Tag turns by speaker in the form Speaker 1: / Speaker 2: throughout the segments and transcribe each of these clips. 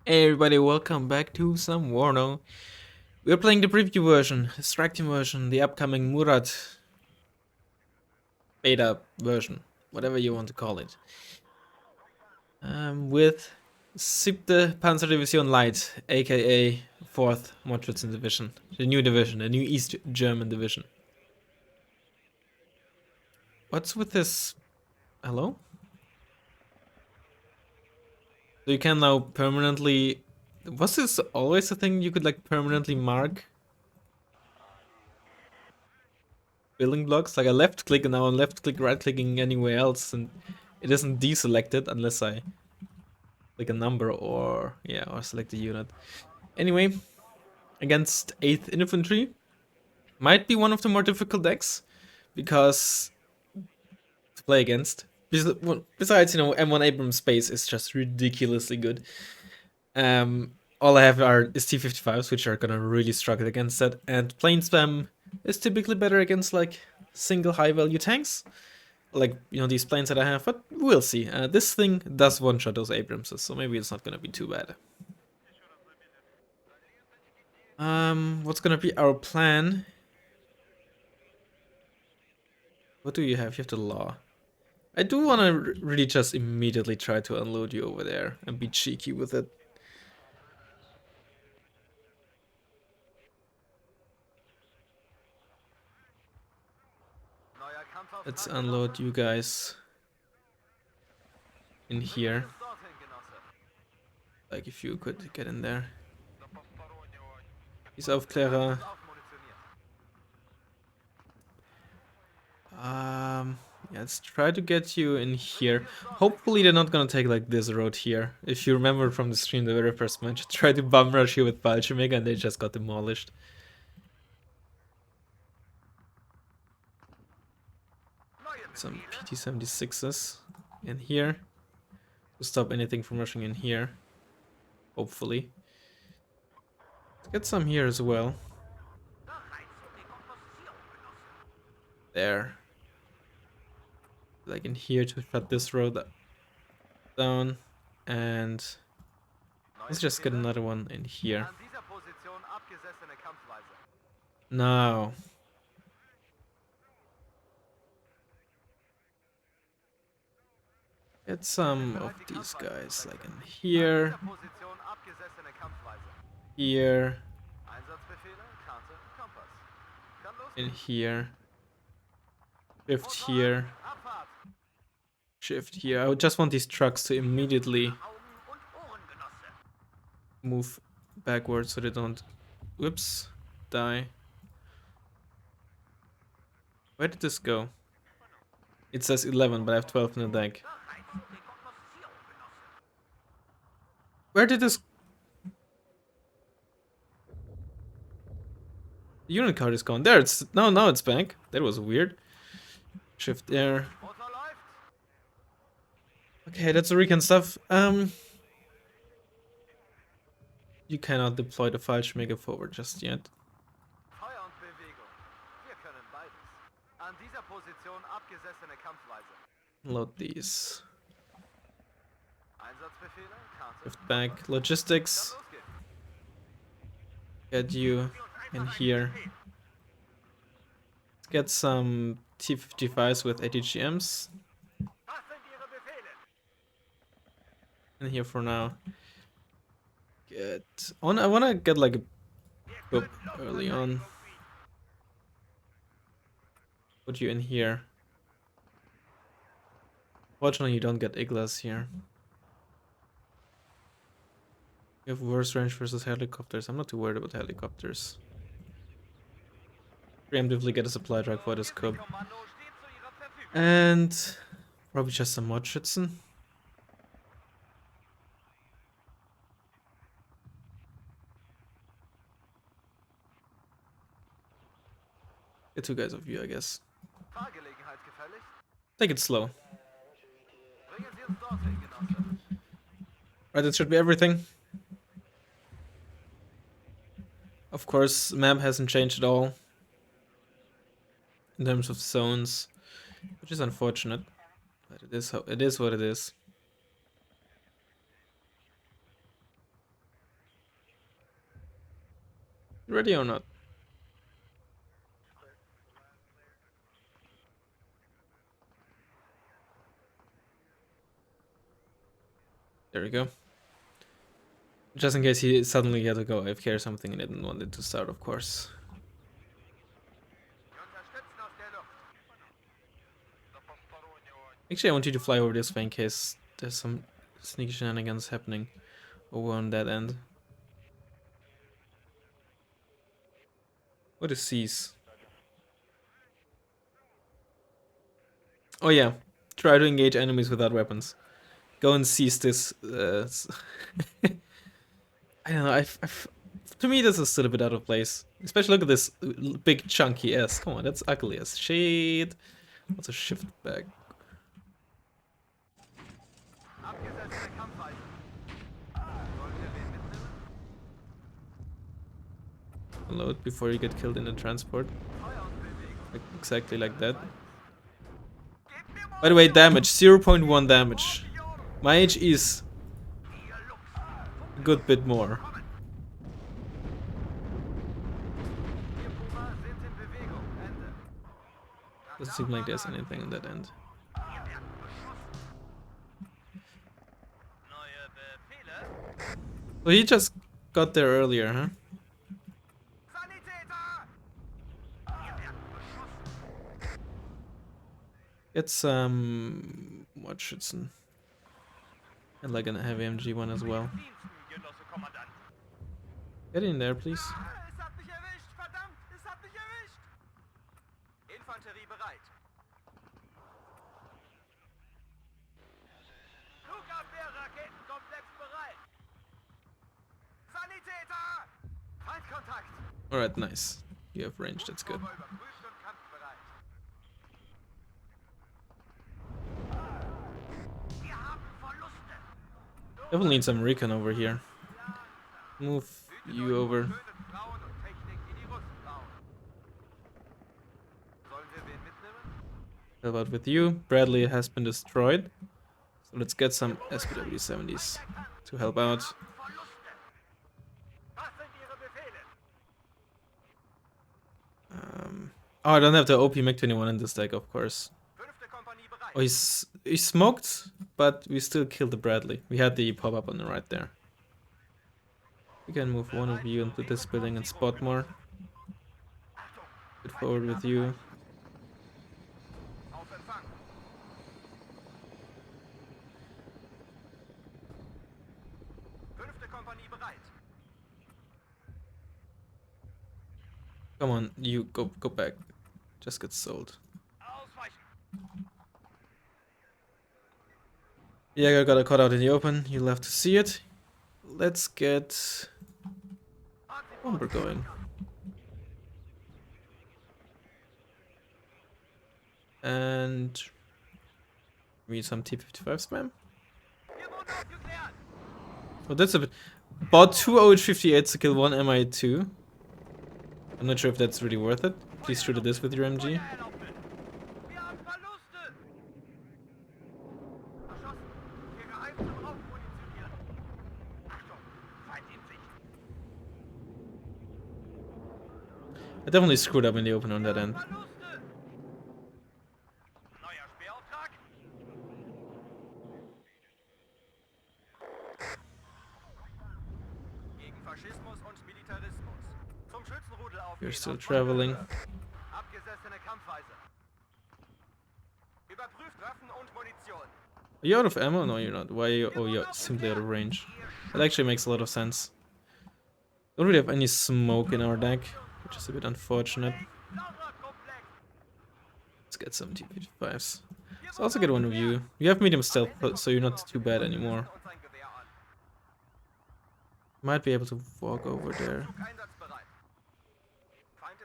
Speaker 1: Hey everybody, welcome back to some WARNO. We're playing the preview version, extracting version, the upcoming Murat beta version, whatever you want to call it. With Siebte Panzerdivision Light, aka 4th Mordschützen Division, the new division, the new East German division. What's with this? Hello? So you can now permanently. Was this always a thing you could like permanently mark building blocks? Like I left click and now I'm left click, right clicking anywhere else, and it isn't deselected unless I click a number or select a unit. Anyway, against 8th Infantry might be one of the more difficult decks because to play against. Besides, M1 Abrams space is just ridiculously good. All I have is T55s, which are gonna really struggle against that, and plane spam is typically better against like single high value tanks, like these planes that I have. But we'll see. This thing does one shot those Abramses, so maybe it's not gonna be too bad. What's gonna be our plan? What do you have? You have the law. I do want to really just immediately try to unload you over there and be cheeky with it. Let's unload you guys in here. Like if you could get in there. Peace Aufklärer. Yeah, let's try to get you in here. Hopefully they're not gonna take like this road here. If you remember from the stream, the very first match, tried to bum rush here with Balchimega and they just got demolished. Some PT-76s in here to stop anything from rushing in here. Hopefully. Let's get some here as well. There. Like in here to shut this road down. And let's just get another one in here. Now. Get some of these guys like in here. Here. In here. Shift here. Shift here. I would just want these trucks to immediately move backwards so they don't, whoops, die. Where did this go? It says 11, but I have 12 in the deck. Where did this... The unit card is gone. There, it's... No, now it's back. That was weird. Shift there. Okay, that's the recon stuff. You cannot deploy the Fallschirmjäger forward just yet. Load these. Shift back. Logistics. Get you in here. Let's get some T-55s with ATGMs. In here for now. I wanna get like a boop early on. Put you in here. Fortunately, you don't get Iglas here. You have worse range versus helicopters. I'm not too worried about helicopters. Preemptively get a supply truck for this cub. And probably just some Mordschützen. Get two guys of you, I guess. Take it slow. Right, that should be everything. Of course, map hasn't changed at all in terms of zones, which is unfortunate, but it is what it is. Ready or not? There we go. Just in case he suddenly had to go AFK or something and didn't want it to start, of course. Actually, I want you to fly over this way in case there's some sneaky shenanigans happening over on that end. What is C's? Oh yeah, try to engage enemies without weapons. Go and seize this. I don't know. To me, this is still a bit out of place. Especially look at this big chunky S. Come on, that's ugly as shit. Also shift back. Load before you get killed in the transport. Like, exactly like that. By the way, damage 0.1 damage. My HE is a good bit more. Doesn't seem like there's anything on that end. So he just got there earlier, huh? Get some Watchitson. And like a heavy MG one as well. Get in there, please.
Speaker 2: Infantry bereit. Flugabwehrraketenkomplex bereit. Sanitäter! Feindkontakt!
Speaker 1: Alright, nice. You have range, that's good.
Speaker 2: Überprüft und kampfbereit. Wir haben Verluste.
Speaker 1: Definitely need some recon over here. Move you over.
Speaker 2: Frauen und Technik in die Rüstbauen. Sollen wir wen mitnehmen?
Speaker 1: How about with you? Bradley has been destroyed. So let's get some SPW-70s to help out.
Speaker 2: Verluste. Was sind Ihre Befehle?
Speaker 1: Oh, I don't have the OP MiG-21 in this deck, of course.
Speaker 2: Fünfte Kompanie bereit.
Speaker 1: Oh, he smoked, but we still killed the Bradley. We had the pop-up on the right there. We can move one of you into this building and spot more. Get forward with you.
Speaker 2: Auf Empfang. Fünfte Kompanie bereit.
Speaker 1: Come on, you go back. Just get sold.
Speaker 2: Ausweichen.
Speaker 1: Yeah, I got caught out in the open. You'll have to see it. Let's get bomber going. And we need some T-55 spam.
Speaker 2: Wir wurden aufgeklärt.
Speaker 1: Oh, that's a bit. Bought 2 OH-58s to kill 1 MI2. I'm not sure if that's really worth it. Please shoot at this with your MG.
Speaker 2: Feuererlaubnis. Wir haben Verluste. Erschossen. Wir geheim zum Aufmunitionieren. Achtung, Feind in Sicht.
Speaker 1: I definitely screwed up in the open on that end.
Speaker 2: Verluste. Neuer Sperrauftrag. Gegen Faschismus und Militarismus. Zum Schützenrudel aufgehen.
Speaker 1: You're still
Speaker 2: auf
Speaker 1: traveling.
Speaker 2: Abgesessene Kampfweise. Überprüft Waffen und Munition.
Speaker 1: Are you out of ammo? No, you're not. Why are you? Oh, you're simply out of range. That actually makes a lot of sense. Don't really have any smoke in our deck, which is a bit unfortunate. Let's get some T-55s. Let's also get one of you. You have medium stealth, so you're not too bad anymore. Might be able to walk over there.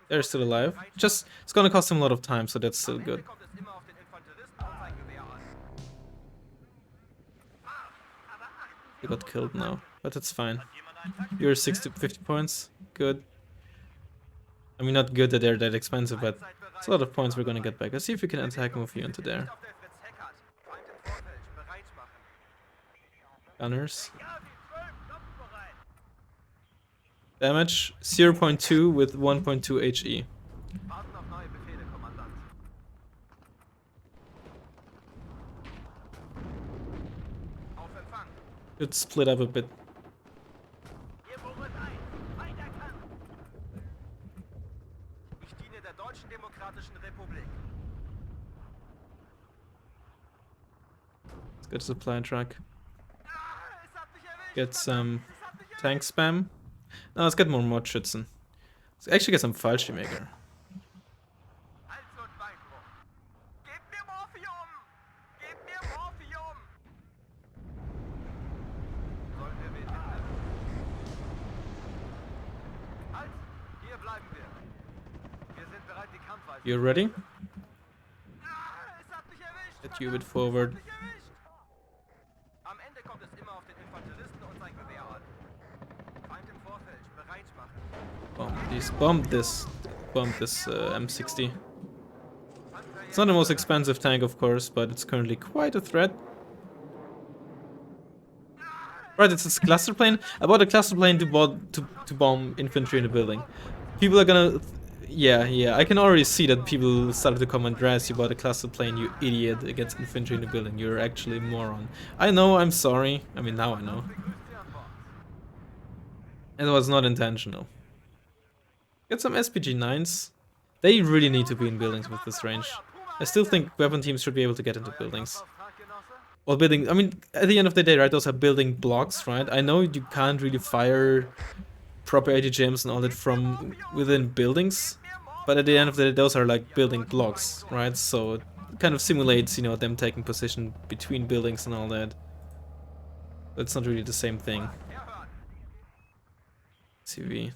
Speaker 1: They're still alive. Just, it's gonna cost him a lot of time, so that's still good. He got killed now, but that's fine. You're 50 points. Good. I mean, not good that they're that expensive, but it's a lot of points we're gonna get back. Let's see if we can attack move you into there. Gunners. Damage 0.2 with 1.2 HE.
Speaker 2: Warten auf neue Befehle, Kommandant. Auf Empfang.
Speaker 1: Should split up a bit.
Speaker 2: Hier Boris 1. Weiter kann. Ich diene der Deutschen Demokratischen Republik.
Speaker 1: Let's get a supply truck.
Speaker 2: Es hat mich erwischt.
Speaker 1: Get some
Speaker 2: Es hat mich erwischt.
Speaker 1: tank spam. No, let's get more mod schützen. Let's actually get some Fallschirmjäger.
Speaker 2: Hals und Beinbruch. Gebt mir Morphium! Gebt mir Morphium! Sollen wir wen mitnehmen? Halt! Hier bleiben wir. Wir sind bereit, die Kampfweise.
Speaker 1: You ready?
Speaker 2: Es hat mich erwischt!
Speaker 1: Get you a bit forward.
Speaker 2: Es hat mich erwischt! Am Ende kommt es immer auf den Infanteristen und sein Gewehr an. Feind im Vorfeld, bereit machen.
Speaker 1: Bomb this M60. It's not the most expensive tank, of course, but it's currently quite a threat. Right, it's this cluster plane. I bought a cluster plane to bomb infantry in a building. People are gonna... Yeah, I can already see that people started to comment, Draz, you bought a cluster plane, you idiot, against infantry in a building. You're actually a moron. I know, I'm sorry. I mean, now I know. It was not intentional. Get some SPG-9s. They really need to be in buildings with this range. I still think weapon teams should be able to get into buildings. Well, building, I mean, at the end of the day, right, those are building blocks, right? I know you can't really fire proper ATGMs and all that from within buildings, but at the end of the day, those are like building blocks, right? So it kind of simulates, you know, them taking position between buildings and all that. It's not really the same thing. CV.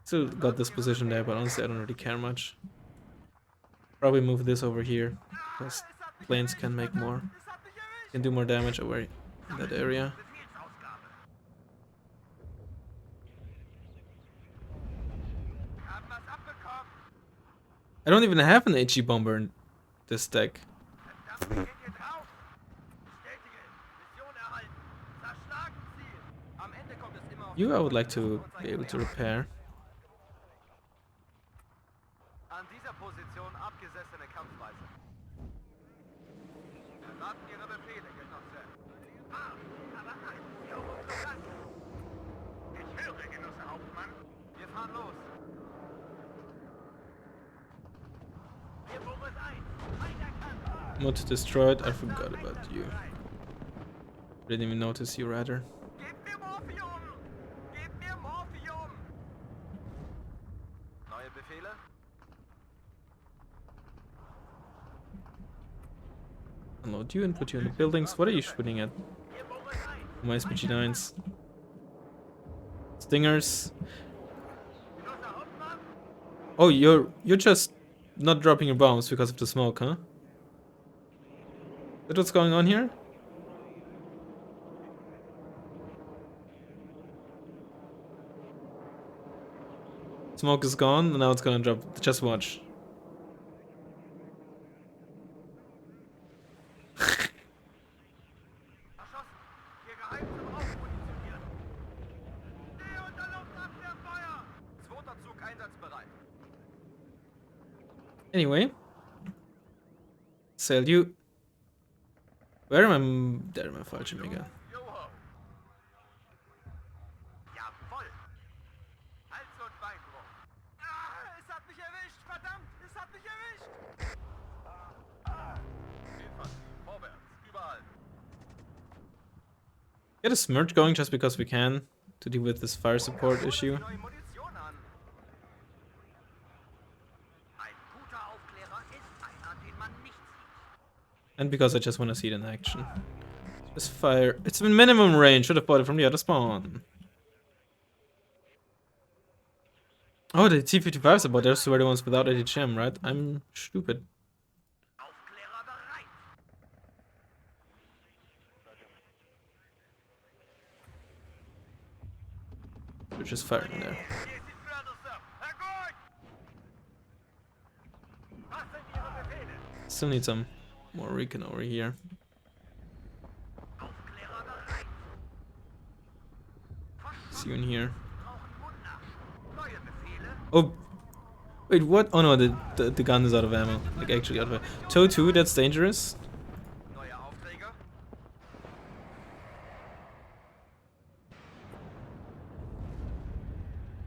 Speaker 1: Still got this position there, but honestly I don't really care much. Probably move this over here, because planes can make more, can do more damage over in that area. I don't even have an HE bomber in this deck. You I would like to be able to repair.
Speaker 2: An dieser Position abgesessene Kampfweise. Erwarten Ihre Befehle, Genosse. Aber nein, ich höre, Genosse Hauptmann. Wir fahren los. Hier Boris 1. Weiter kann.
Speaker 1: Mod destroyed, I forgot about you. Didn't even notice you rather.
Speaker 2: Gebt mir Morphium! Gebt mir Morphium! Neue Befehle?
Speaker 1: Unload you and put you in the buildings. What are you shooting at?
Speaker 2: Hier Boris 1.
Speaker 1: My SPG-9s. Stingers.
Speaker 2: Genosse Hauptmann?
Speaker 1: Oh, you're just not dropping your bombs because of the smoke, huh? Is that what's going on here? Smoke is gone, and now it's gonna drop. Just watch.
Speaker 2: Erschossen. Hier geheim zum Aufmunitionieren. Nähe unter Luftabwehrfeuer! Zweiter Zug einsatzbereit.
Speaker 1: Anyway. Sell you. Where am I? There, my Fallschirmjäger.
Speaker 2: Joho. Jawohl. Hals und Beinbruch. Es hat mich erwischt, verdammt, es hat mich erwischt. Infantry, vorwärts, überall.
Speaker 1: Get a Smirch going just because we can to deal with this fire support issue.
Speaker 2: Neue Munition an. Ein guter Aufklärer ist einer, den man nicht sieht.
Speaker 1: And because I just want to see it in action. This fire. It's in minimum range. Should have bought it from the other spawn. Oh, the T-55s about those were the ones without ATGM, right? I'm stupid.
Speaker 2: Aufklärer bereit.
Speaker 1: They're just firing there.
Speaker 2: Hier sind Wörter, Sir. Herr Gurt! Was sind Ihre Befehle?
Speaker 1: Still need some more recon over here.
Speaker 2: Aufklärer bereit.
Speaker 1: you in here.
Speaker 2: Brauchen Mundnach. Neue Befehle?
Speaker 1: Oh, wait, what? Oh no, the gun is out of ammo. Like actually out of ammo. Toe 2, that's dangerous.
Speaker 2: Neue Aufträge?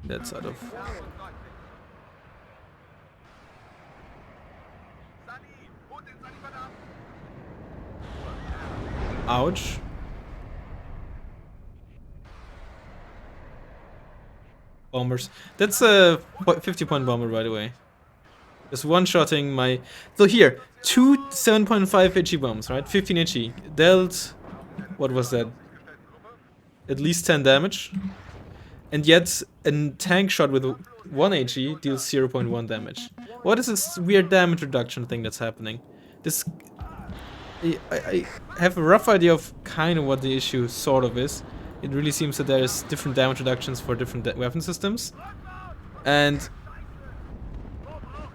Speaker 1: That's out of.
Speaker 2: Klar und deutlich. Sani, holt den Sani ab.
Speaker 1: Ouch. Bombers. That's a 50-point bomber, by the way. Just one-shotting my... So here, two 7.5 HE bombs, right? 15 HE. Dealt... What was that? At least 10 damage. And yet, a tank shot with 1 HE deals 0.1 damage. What is this weird damage reduction thing that's happening? This... I have a rough idea of kind of what the issue sort of is. It really seems that there's different damage reductions for different weapon systems. And...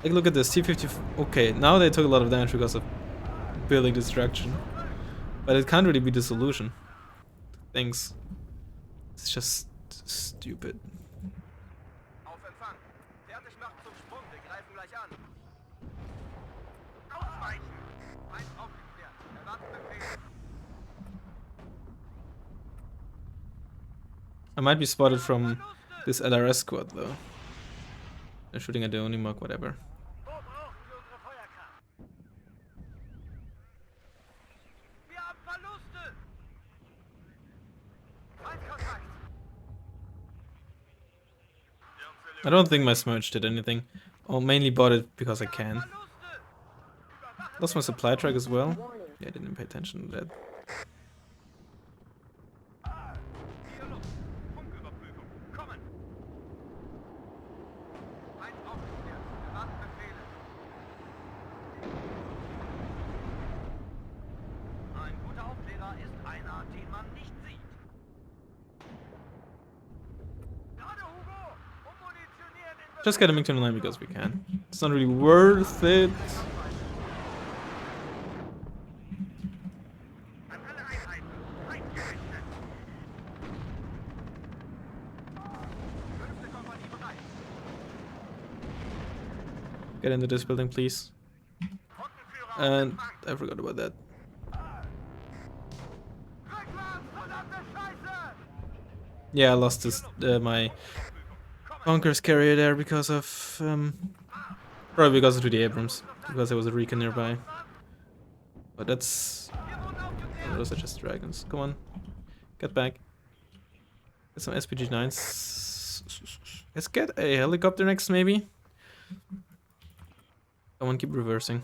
Speaker 1: Like, look at this, T-50... Okay, now they took a lot of damage because of building destruction. But it can't really be the solution. Things. It's just stupid.
Speaker 2: Auf Empfang. Fertig machen zum Sprung. Wir greifen gleich an. Ausweichen. Feind aufgeklärt. Erwarten Befehl.
Speaker 1: I might be spotted from this LRS squad though. They're shooting at the Unimog, whatever.
Speaker 2: Wo brauchen wir unsere Feuerkraft? Wir haben Verluste. Feindkontakt.
Speaker 1: I don't think my Smirch did anything. Oh, mainly bought it because I can.
Speaker 2: Verluste.
Speaker 1: Lost my supply truck as well. Yeah, I didn't pay attention to that.
Speaker 2: Hier Luft. Funküberprüfung. Kommen. Feind aufgeklärt. Erwarten Befehle. Ein guter Aufklärer ist einer, den man nicht sieht. Gerade Hugo! Ummunitionieren in
Speaker 1: Just get a MiG-29 because we can. It's not really worth it.
Speaker 2: An alle Einheiten. Feindgerichtet. 5. Kompanie bereit.
Speaker 1: Get into this building, please.
Speaker 2: Trockenführer auf
Speaker 1: And
Speaker 2: Empfang.
Speaker 1: I forgot about that.
Speaker 2: Rückwärts, verdammte Scheiße!
Speaker 1: Yeah, I lost this my bunkers carrier there because of probably because of the Abrams, because there was a recon nearby. But that's
Speaker 2: Wir wurden aufgeklärt.
Speaker 1: those are just dragons. Come on, get back. Get some SPG9s. Let's get a helicopter next, maybe. Come on, keep reversing.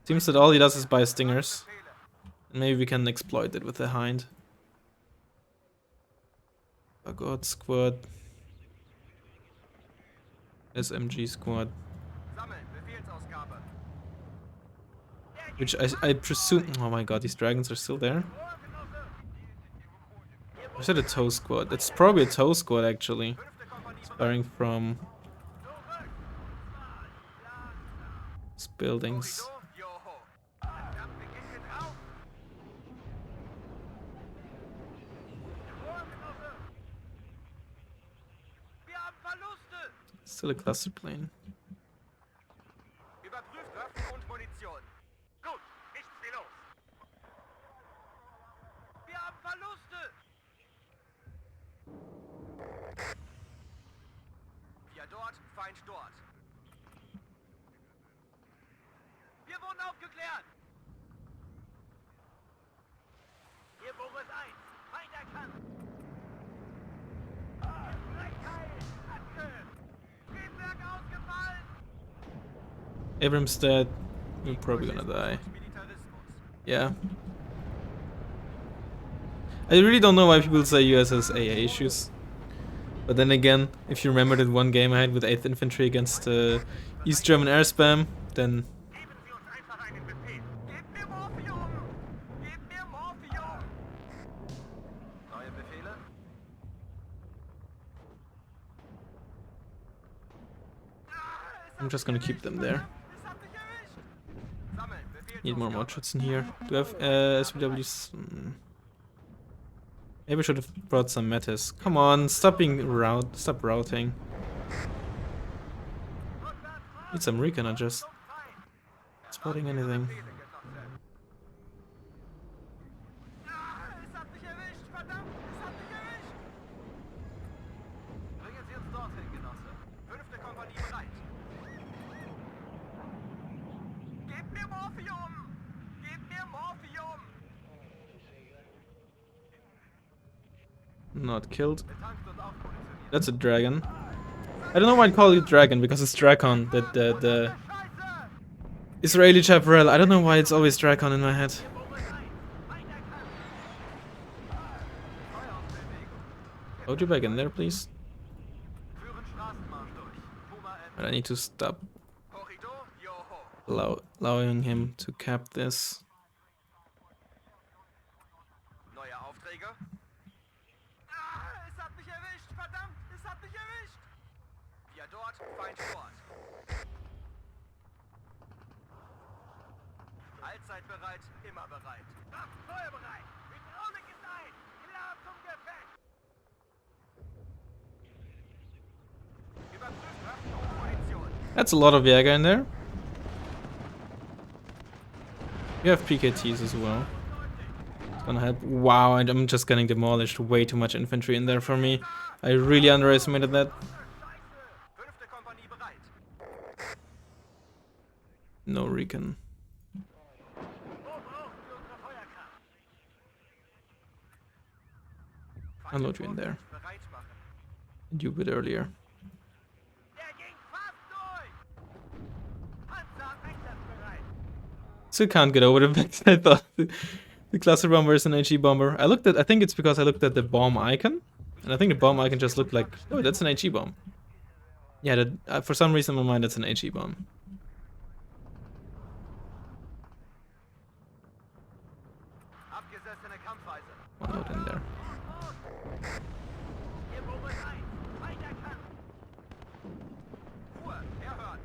Speaker 1: Seems that all he does is buy stingers, and maybe we can exploit it with the Hind. Oh god, squad. SMG squad.
Speaker 2: Sammeln, Befehlsausgabe.
Speaker 1: Which I presume... Oh my god, these dragons are still there? Or is it a tow squad? It's probably a tow squad, actually.
Speaker 2: 5. Kompanie
Speaker 1: Firing from... these buildings.
Speaker 2: So, Joho. Verdammt, wir gehen hier drauf. Wir haben Verluste.
Speaker 1: Still a cluster plane.
Speaker 2: Überprüft Waffen und Munition. Gut, nichts wie los. Wir haben Verluste. Wir dort, Feind dort. Wir wurden aufgeklärt. Hier Boris 1. Feind erkannt. Frechheit. Attacke. Triebwerk ausgefallen.
Speaker 1: Abrams dead. We're probably gonna die.
Speaker 2: Militarismus.
Speaker 1: Yeah. I really don't know why people say US has AA issues. But then again, if you remember that one game I had with 8th Infantry against East German air spam, then
Speaker 2: Geben Sie uns einfach einen Befehl. Gebt mir Morphium! Gebt mir Morphium! Neue Befehle?
Speaker 1: I'm just gonna keep them there.
Speaker 2: Es hat mich erwischt! Sammeln,
Speaker 1: Need more mod
Speaker 2: Befehlsausgabe.
Speaker 1: shots in here. Do I have SPWs? Maybe I should have brought some metis. Come on, stop routing. Need some recon, just spotting anything.
Speaker 2: Es hat mich erwischt, verdammt, es hat mich erwischt. Bringen Sie uns dorthin, Genosse. 5. Kompanie bereit. Gebt mir Morphium! Gebt mir Morphium!
Speaker 1: Not killed.
Speaker 2: Betankt und aufmunitioniert.
Speaker 1: That's a dragon. I don't know why I call it dragon, because it's Drakon, the
Speaker 2: Scheiße!
Speaker 1: Israeli chaparral. I don't know why it's always Drakon in my head. Hold you back in there, please.
Speaker 2: Führen Straßenbahn durch. Puma
Speaker 1: But I need to stop
Speaker 2: Korridor, Joho.
Speaker 1: allowing him to cap this.
Speaker 2: Neue Aufträge? Es hat mich erwischt, verdammt, es hat mich erwischt. Wir dort, Feind dort. Allzeit bereit, immer bereit. Feuer bereit. Hydraulik ist ein. Klar zum Gefecht. Überprüft Waffen und Munition.
Speaker 1: That's a lot of Jäger in there. You have PKTs as well. It's gonna help. Wow, I'm just getting demolished. Way too much infantry in there for me. I really underestimated that.
Speaker 2: Scheiße. 5. Kompanie bereit.
Speaker 1: No recon.
Speaker 2: Wo brauchen wir unsere Feuerkraft?
Speaker 1: Unload you in there.
Speaker 2: Bereit machen.
Speaker 1: And you a bit earlier.
Speaker 2: Der ging fast durch. Panzer einsatzbereit.
Speaker 1: Still can't get over the fact that I thought the cluster bomber is an HE bomber. I think it's because I looked at the bomb icon. And I think the bomb icon just looked like, oh, that's an HE bomb. Yeah, for some reason in my mind it's an HE bomb.
Speaker 2: Abgesessene Kampfweise.
Speaker 1: Unload in there.
Speaker 2: Ihr bereit. Weiter kann. Ruhe, erhören.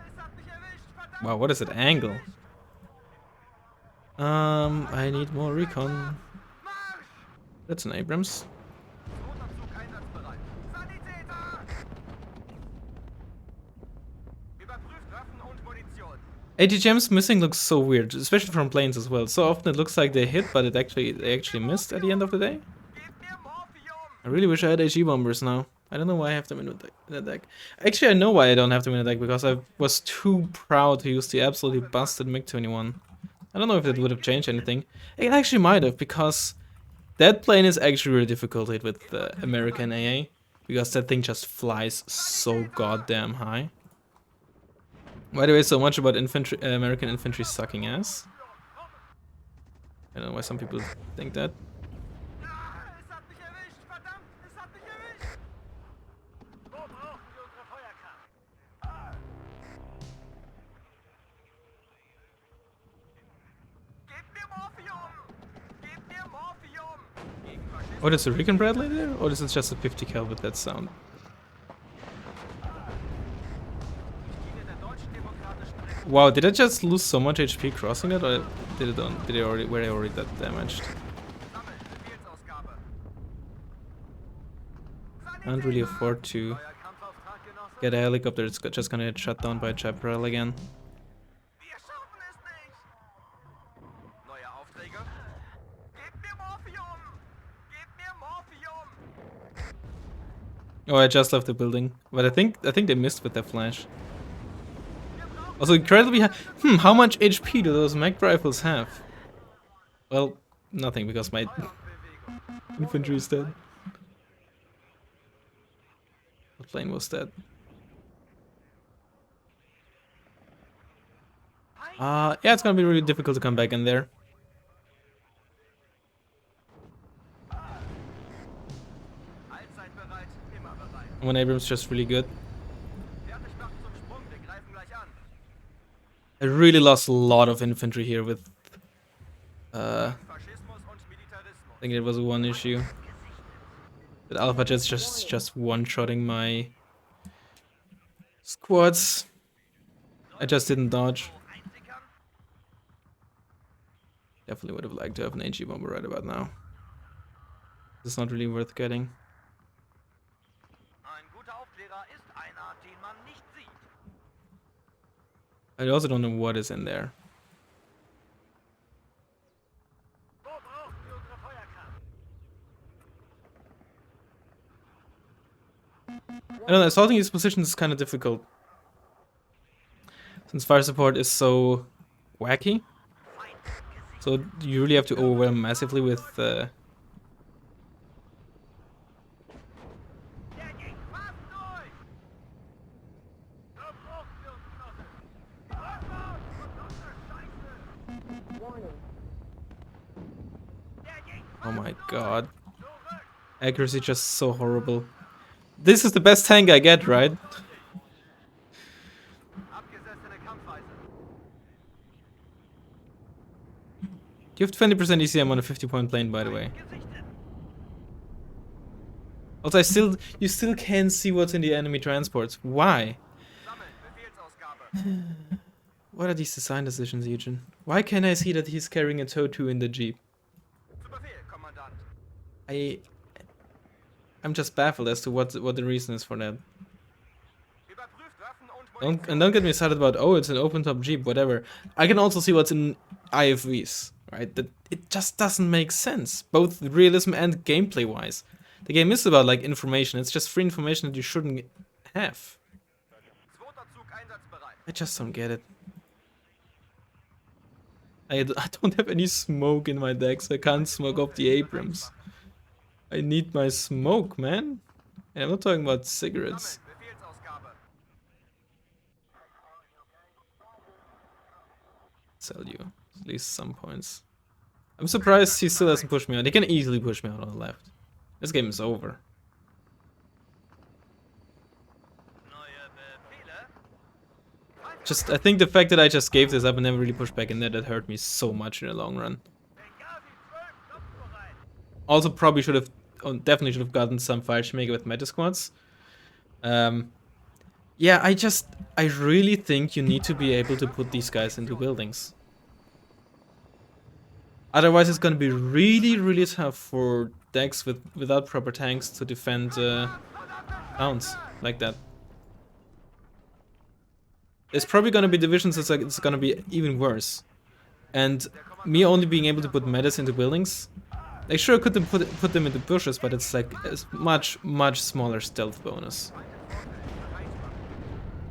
Speaker 2: Es hat mich erwischt, verdammt.
Speaker 1: Wow, what is that angle? I need more recon.
Speaker 2: Marsch!
Speaker 1: That's an Abrams.
Speaker 2: Notabzug einsatzbereit. Sanitäter! Überprüft Waffen und Munition.
Speaker 1: ATGM's missing looks so weird, especially from planes as well. So often it looks like they hit, but they actually missed at the end of the day.
Speaker 2: Gebt mir Morphium!
Speaker 1: I really wish I had HE bombers now. I don't know why I have them in the deck. Actually, I know why I don't have them in the deck, because I was too proud to use the absolutely busted MiG-21. I don't know if that would have changed anything. It actually might have, because that plane is actually really difficult to hit with the American AA, because that thing just flies so goddamn high. By the way, so much about infantry, American infantry sucking ass. I don't know why some people think that.
Speaker 2: Es hat mich erwischt, verdammt! Es hat mich erwischt! Wo brauchen wir unsere Feuerkraft? Gebt mir Morphium! Gebt mir Morphium! Gegen Faschisten.
Speaker 1: Oh, there's a Recon Bradley there? Or is it just a 50 cal with that sound?
Speaker 2: Diene der Deutschen Demokratischen Republik.
Speaker 1: Wow, did I just lose so much HP crossing it, or were they already that damaged?
Speaker 2: Sammeln, Befehlsausgabe.
Speaker 1: Can't really afford to
Speaker 2: Neuer Kampfauftrag, Genosse.
Speaker 1: get a helicopter. It's just gonna get shut down by a chaparral again.
Speaker 2: Wir schaffen es nicht! Neue Aufträge? Gebt mir Morphium! Gebt mir Morphium!
Speaker 1: Oh, I just left the building, but I think they missed with their flash. Also incredibly high. How much HP do those mag rifles have? Well, nothing, because my
Speaker 2: Bewegung.
Speaker 1: infantry is dead. The plane was dead. Yeah, it's gonna be really difficult to come back in there.
Speaker 2: Allzeit bereit, immer bereit.
Speaker 1: One Abrams just really good.
Speaker 2: Fertig machen zum Sprung, wir greifen gleich an.
Speaker 1: I really lost a lot of infantry here with
Speaker 2: Faschismus und Militarismus.
Speaker 1: I think it was one issue. That Alpha Jet's just one-shotting my squads. I just didn't dodge.
Speaker 2: Einsickern.
Speaker 1: Definitely would have liked to have an AG bomber right about now. It's not really worth getting.
Speaker 2: Ein guter Aufklärer ist einer, den man nicht sieht.
Speaker 1: I also don't know what is in there.
Speaker 2: Wo brauchen wir unsere Feuerkraft?
Speaker 1: I don't know, assaulting these positions is kind of difficult. Since fire support is so wacky. So you really have to overwhelm massively with
Speaker 2: Der ging fast durch. Da brauchen wir uns Knochen. Rückwärts, verdammte Scheiße.
Speaker 3: WARNO.
Speaker 2: Der ging
Speaker 1: oh my
Speaker 2: fast
Speaker 1: god.
Speaker 2: zurück.
Speaker 1: Accuracy just so horrible. This is the best tank I get, right?
Speaker 2: Abgesessene Kampfweise.
Speaker 1: You have 20% ECM on a 50-point plane, by the way.
Speaker 2: Gesichtet.
Speaker 1: Also, you still can't see what's in the enemy transports. Why?
Speaker 2: Sammeln, Befehlsausgabe.
Speaker 1: What are these design decisions, Eugen? Why can't I see that he's carrying a TOW in the Jeep?
Speaker 2: Zu Befehl, Kommandant.
Speaker 1: I'm just baffled as to what the reason is for that.
Speaker 2: Überprüft Waffen und Munition.
Speaker 1: Don't get me started about, oh, it's an open top Jeep, whatever. I can also see what's in IFVs, right? That it just doesn't make sense, both realism and gameplay wise. The game is about like information. It's just free information that you shouldn't have.
Speaker 2: Zweiter Zug einsatzbereit.
Speaker 1: I just don't get it. I don't have any smoke in my deck, so I can't smoke off the Abrams. I need my smoke, man. And I'm not talking about cigarettes.
Speaker 2: Sammeln, Befehlsausgabe.
Speaker 1: Sell you at least some points. I'm surprised he still hasn't pushed me out. He can easily push me out on the left. This game is over.
Speaker 2: Neue Befehle.
Speaker 1: Just, I think the fact that I just gave this up and never really pushed back in there, that hurt me so much in the long run.
Speaker 2: Benghazi 12, kampfbereit.
Speaker 1: Also, probably should have, definitely should have gotten some Fallschirmjäger with meta squads. Yeah, I really think you need to be able to put these guys into buildings. Otherwise, it's gonna be really, really tough for decks without proper tanks to defend towns like that. There's probably gonna be divisions that's like it's gonna be even worse. And me only being able to put metas into buildings, like sure I could put them into bushes, but it's like a much smaller stealth bonus.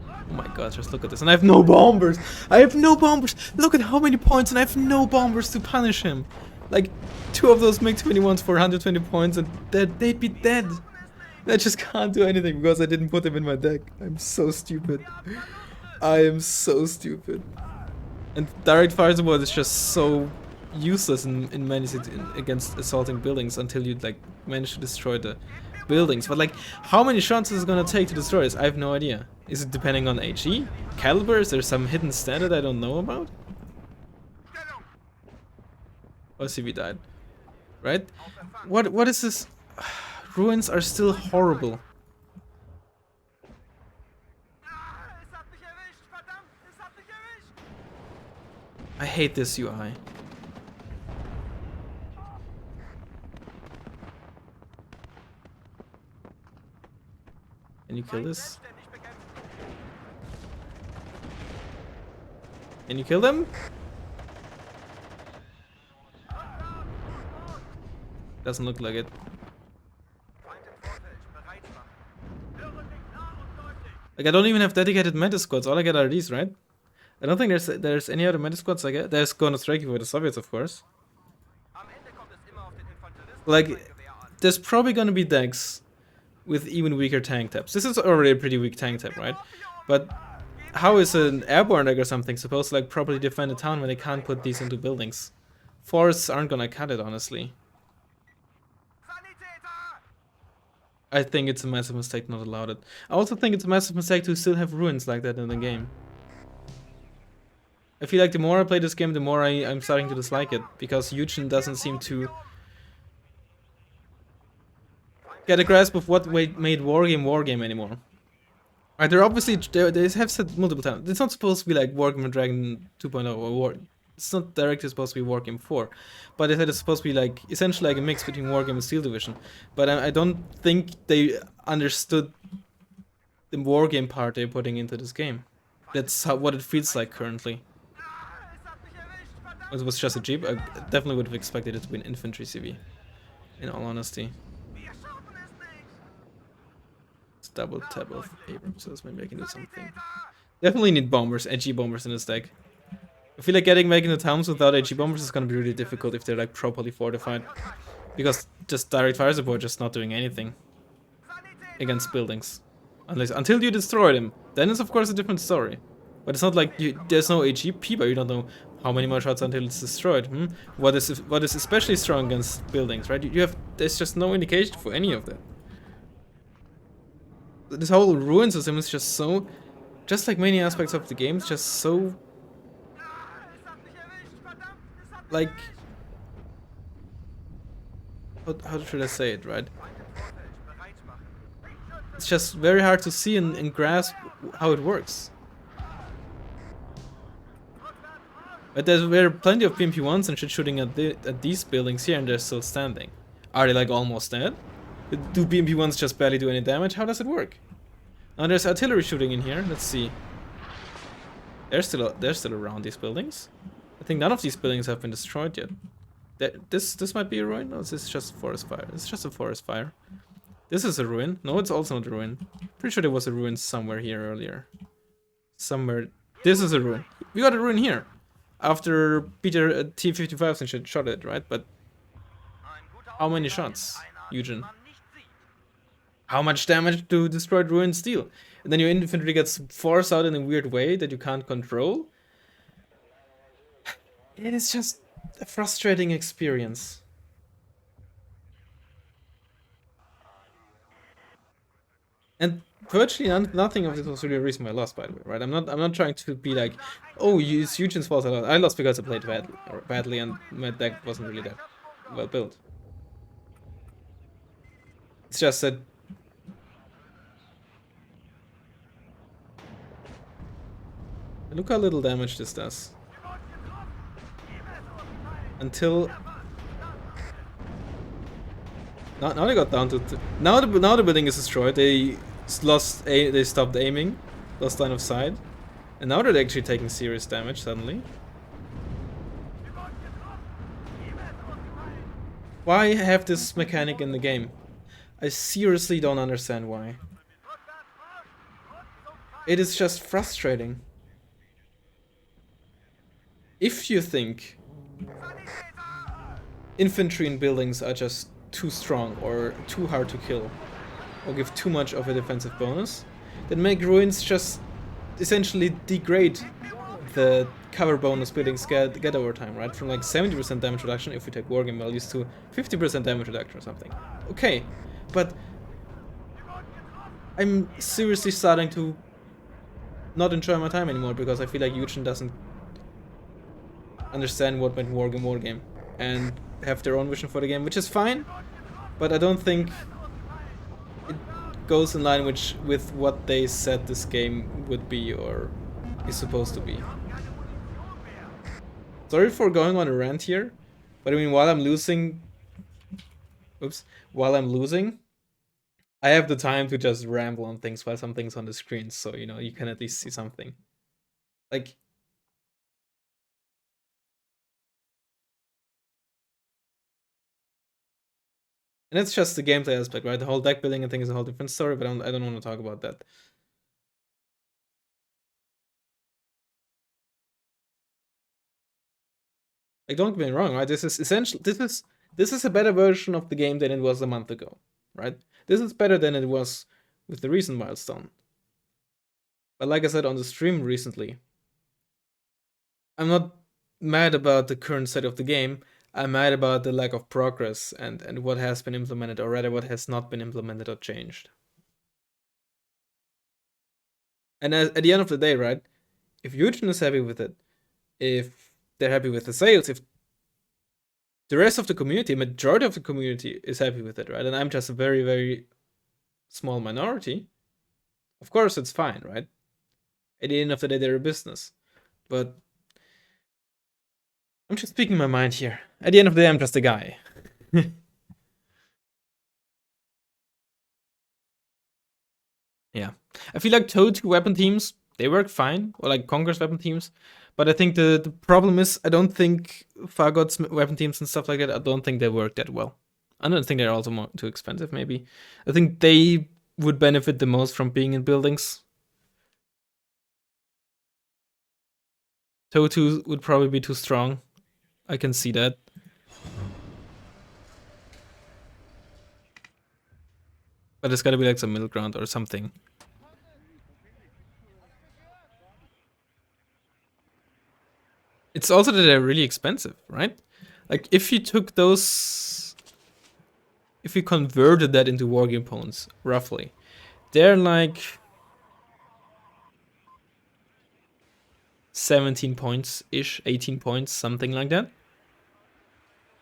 Speaker 1: Oh my god, just look at this. And I have no bombers! I have no bombers! Look at how many points and I have no bombers to punish him! Like, 2 of those MiG-21s for 120 points and they'd be dead! I just can't do anything because I didn't put them in my deck. I'm so stupid. I am so stupid. And direct fire support is just so useless in many against assaulting buildings until you like manage to destroy the buildings. But like, how many shots is it gonna take to destroy this? I have no idea. Is it depending on HE? Caliber? Is there some hidden stat that I don't know about? Oh, CV died. Right? What is this? Ruins are still horrible.
Speaker 2: Es hat mich erwischt, verdammt, es hat mich erwischt.
Speaker 1: I hate this UI. Can you kill this?
Speaker 2: Selbstständig bekämpfen.
Speaker 1: Can you kill them? Doesn't look like it.
Speaker 2: Feind im Vorfeld, bereit machen. Höre dich nah und deutlich.
Speaker 1: Like I don't even have dedicated meta squads. All I get are these, right? I don't think there's any other meta squads I get. There's Gonna Strike You for the Soviets, of course.
Speaker 2: Am Ende kommt es immer auf den Infanteristen
Speaker 1: Like,
Speaker 2: und sein Gewehr an.
Speaker 1: there's probably gonna be decks with even weaker tank taps. This is already a pretty weak tank tap, right? But how is an airborne deck or something supposed to like properly defend a town when they can't put these into buildings? Forests aren't gonna cut it, honestly.
Speaker 2: Sanitäter!
Speaker 1: I think it's a massive mistake not allowed it. I also think it's a massive mistake to still have ruins like that in the game. I feel like the more I play this game, the more I'm starting to dislike it, because Eugen doesn't seem to get a grasp of what made Wargame anymore. Right, they're obviously, they have said multiple times, it's not supposed to be like Wargame and Dragon 2.0 or it's not directly supposed to be Wargame 4, but they said it's supposed to be like essentially like a mix between Wargame and Steel Division. But I don't think they understood the Wargame part they're putting into this game. That's what it feels like currently. If it was just a Jeep, I definitely would have expected it to be an infantry CV. In all honesty, it's double tab of Abrams, maybe I can do something. Definitely need bombers, edgy bombers in this deck. I feel like getting back into towns without edgy bombers is gonna be really difficult if they're like properly fortified. Because just direct fire support just not doing anything against buildings. Until you destroy them. Then it's of course a different story. But it's not like there's no HEP, but you don't know how many more shots until it's destroyed. What is especially strong against buildings, right? There's just no indication for any of that. This whole ruin system is just so, just like many aspects of the game, it's just so, like, how should I say it, right? It's just very hard to see and grasp how it works. But there are plenty of PMP1s and shit shooting at these buildings here, and they're still standing. Are they like almost dead? Do PMP1s just barely do any damage? How does it work? Now there's artillery shooting in here. Let's see. They're still around these buildings. I think none of these buildings have been destroyed yet. This might be a ruin. No, this is just a forest fire. It's just a forest fire. This is a ruin. No, it's also not a ruin. Pretty sure there was a ruin somewhere here earlier. Somewhere. This is a ruin. We got a ruin here. After Peter T-55s and shit shot it, right? But how many shots, Eugen? How much damage to destroyed ruins deal? And then your infantry gets forced out in a weird way that you can't control. It is just a frustrating experience. And virtually nothing of this was really a reason why I lost, by the way, right? I'm not trying to be like, oh, it's Eugen's fault. I lost because I played badly, and my deck wasn't really that well built. It's just that look how little damage this does. Until now they got down to now the building is destroyed. They stopped aiming, lost line of sight, and now they're actually taking serious damage suddenly. Why have this mechanic in the game? I seriously don't understand why. It is just frustrating. If you think infantry in buildings are just too strong or too hard to kill, or give too much of a defensive bonus, then make ruins just essentially degrade the cover bonus buildings get over time, right? From like 70% damage reduction if we take wargame values to 50% damage reduction or something. Okay, but I'm seriously starting to not enjoy my time anymore because I feel like Eugen doesn't understand what meant wargame and have their own vision for the game, which is fine, but I don't think it goes in line with what they said this game would be or is supposed to be. Sorry for going on a rant here, but I mean, while I'm losing, I have the time to just ramble on things while something's on the screen, so you know you can at least see something. Like, and it's just the gameplay aspect, right? The whole deck building and thing is a whole different story, but I don't want to talk about that. Like, don't get me wrong, right? This is essential. This is a better version of the game than it was a month ago, right? This is better than it was with the recent milestone. But like I said on the stream recently, I'm not mad about the current state of the game. I'm mad about the lack of progress and what has been implemented, or rather what has not been implemented or changed. And at the end of the day, right, if Eugen is happy with it, if they're happy with the sales, if the rest of the community, majority of the community is happy with it, right, and I'm just a very, very small minority, of course it's fine, right? At the end of the day, they're a business. But I'm just speaking my mind here. At the end of the day, I'm just a guy. Yeah. I feel like TOE2 weapon teams, they work fine, or like Conqueror's weapon teams. But I think the problem is, I don't think Fargod's weapon teams and stuff like that, I don't think they work that well. I don't think they're also too expensive, maybe. I think they would benefit the most from being in buildings. TOE2 would probably be too strong. I can see that. But there's gotta be like some middle ground or something. It's also that they're really expensive, right? Like, if you took those... If you converted that into wargame points, roughly, they're like 17 points-ish, 18 points, something like that.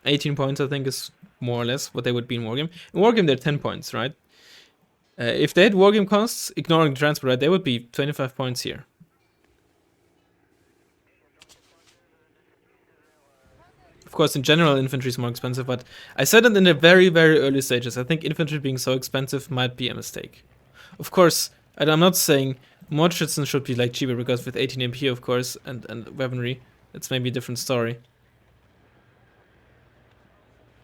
Speaker 1: 18 points, I think, is more or less what they would be in Wargame. In Wargame, they're 10 points, right? If they had Wargame costs, ignoring the transport, right, they would be 25 points here. Of course, in general, infantry is more expensive, but I said it in the very, very early stages. I think infantry being so expensive might be a mistake. Of course, I'm not saying mod schützen should be like cheaper, because with 18 MP, of course, and weaponry, it's maybe a different story.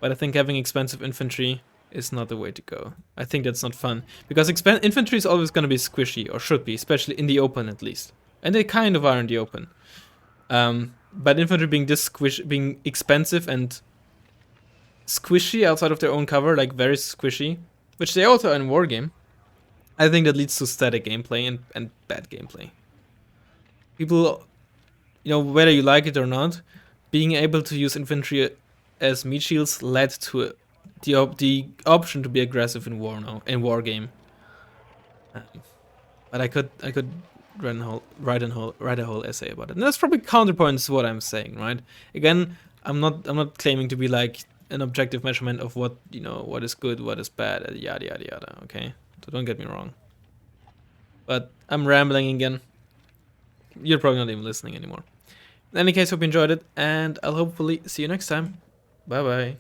Speaker 1: But I think having expensive infantry is not the way to go. I think that's not fun, because infantry is always going to be squishy, or should be, especially in the open at least. And they kind of are in the open. But infantry being being expensive and squishy outside of their own cover, like very squishy, which they also are in Wargame, I think that leads to static gameplay and bad gameplay. People, whether you like it or not, being able to use infantry as meat shields led to the option to be aggressive in Wargame. But I could write a whole essay about it. And that's probably counterpoints to what I'm saying, right? Again, I'm not claiming to be like an objective measurement of what what is good, what is bad, yada yada yada. Okay, so don't get me wrong. But I'm rambling again. You're probably not even listening anymore. In any case, hope you enjoyed it, and I'll hopefully see you next time. Bye bye.